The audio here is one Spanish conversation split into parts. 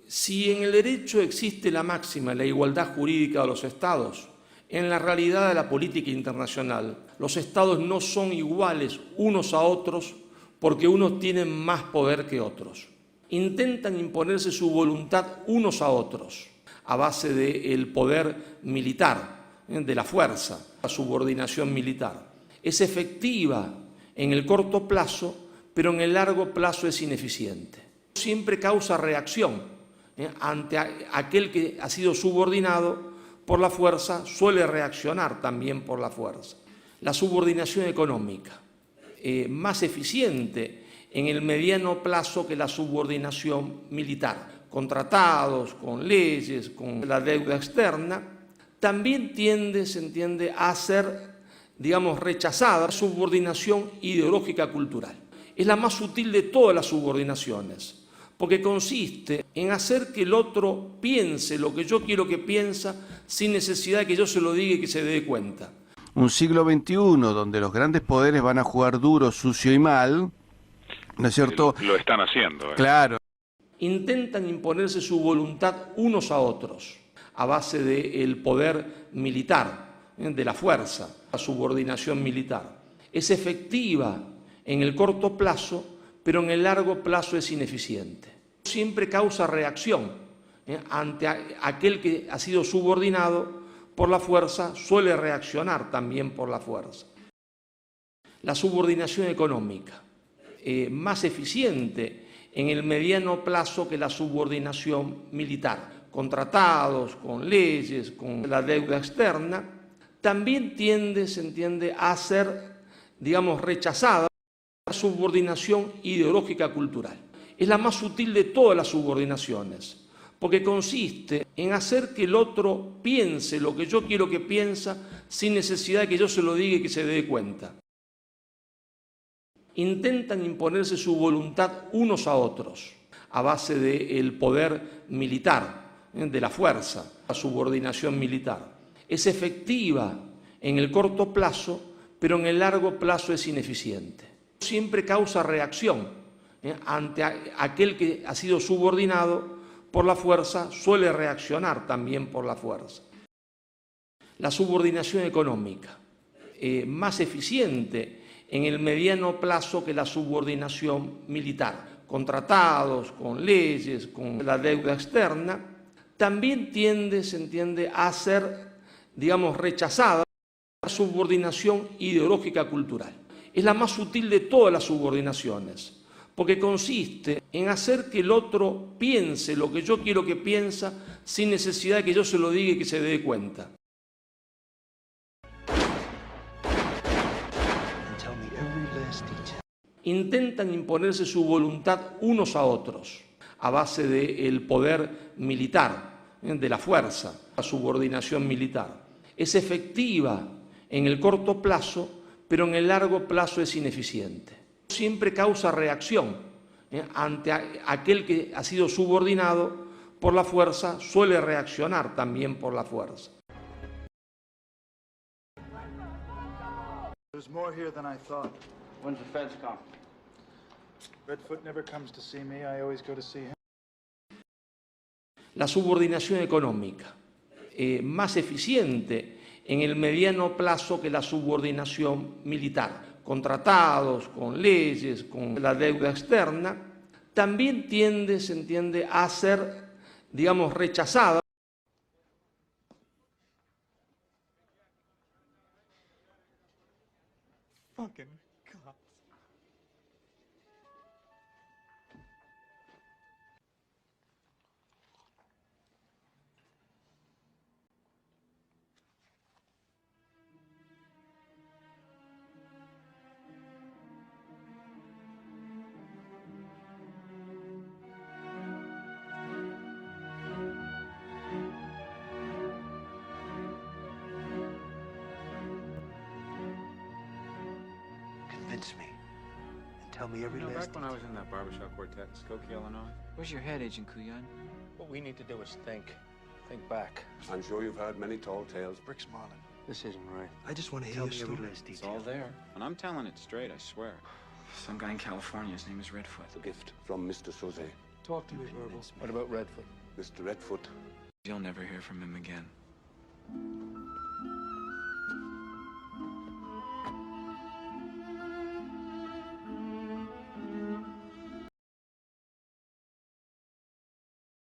Si en el derecho existe la máxima, la igualdad jurídica de los Estados, en la realidad de la política internacional, los Estados no son iguales unos a otros porque unos tienen más poder que otros. Intentan imponerse su voluntad unos a otros a base del poder militar, de la fuerza, la subordinación militar. Es efectiva en el corto plazo, pero en el largo plazo es ineficiente. Siempre causa reacción. Ante aquel que ha sido subordinado por la fuerza, suele reaccionar también por la fuerza. La subordinación económica, más eficiente en el mediano plazo que la subordinación militar, con tratados, con leyes, con la deuda externa, también se entiende, a ser, rechazada la subordinación ideológica cultural. Es la más sutil de todas las subordinaciones, porque consiste en hacer que el otro piense lo que yo quiero que piensa sin necesidad de que yo se lo diga y que se dé cuenta. Un siglo XXI donde los grandes poderes van a jugar duro, sucio y mal, ¿no es cierto? Lo están haciendo. Claro. Intentan imponerse su voluntad unos a otros a base del poder militar, de la fuerza, la subordinación militar. Es efectiva en el corto plazo, pero en el largo plazo es ineficiente. Siempre causa reacción. Ante aquel que ha sido subordinado por la fuerza, suele reaccionar también por la fuerza. La subordinación económica, más eficiente en el mediano plazo que la subordinación militar, con tratados, con leyes, con la deuda externa, también se entiende, a ser, rechazada la subordinación ideológica cultural. Es la más sutil de todas las subordinaciones, porque consiste en hacer que el otro piense lo que yo quiero que piensa sin necesidad de que yo se lo diga y que se dé cuenta. Intentan imponerse su voluntad unos a otros a base del poder militar, de la fuerza, la subordinación militar. Es efectiva en el corto plazo, pero en el largo plazo es ineficiente. Siempre causa reacción. Ante aquel que ha sido subordinado por la fuerza, suele reaccionar también por la fuerza. La subordinación económica, más eficiente en el mediano plazo que la subordinación militar, con tratados, con leyes, con la deuda externa, también se entiende, a ser, rechazada la subordinación ideológica cultural. Es la más sutil de todas las subordinaciones, porque consiste en hacer que el otro piense lo que yo quiero que piensa sin necesidad de que yo se lo diga y que se dé cuenta. Intentan imponerse su voluntad unos a otros a base del poder militar, de la fuerza, la subordinación militar. Es efectiva en el corto plazo, pero en el largo plazo es ineficiente. Siempre causa reacción. Ante aquel que ha sido subordinado por la fuerza, suele reaccionar también por la fuerza. There's more here than I thought. When's the feds come? Redfoot never comes to see me. I always go to see him. La subordinación económica, más eficiente en el mediano plazo que la subordinación militar, con tratados, con leyes, con la deuda externa, también se entiende, a ser, rechazada. Fucking cops. Convince me. And tell me every last Back when I was in that barbershop quartet in Skokie, Illinois. Where's your head, Agent Kuyan? What we need to do is think. Think back. I'm sure you've heard many tall tales. Bricks Marlin. This isn't right. I just want to hear Tell your me every story. last It's detail. all there. And I'm telling it straight, I swear. Some guy in California, his name is Redfoot. It's a gift from Mr. Sauzet. Talk to me, Verbal. What about Redfoot? Mr. Redfoot. You'll never hear from him again.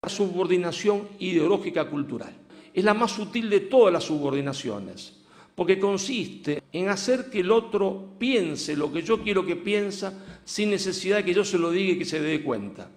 La subordinación ideológica cultural. Es la más sutil de todas las subordinaciones, porque consiste en hacer que el otro piense lo que yo quiero que piensa sin necesidad de que yo se lo diga y que se dé cuenta.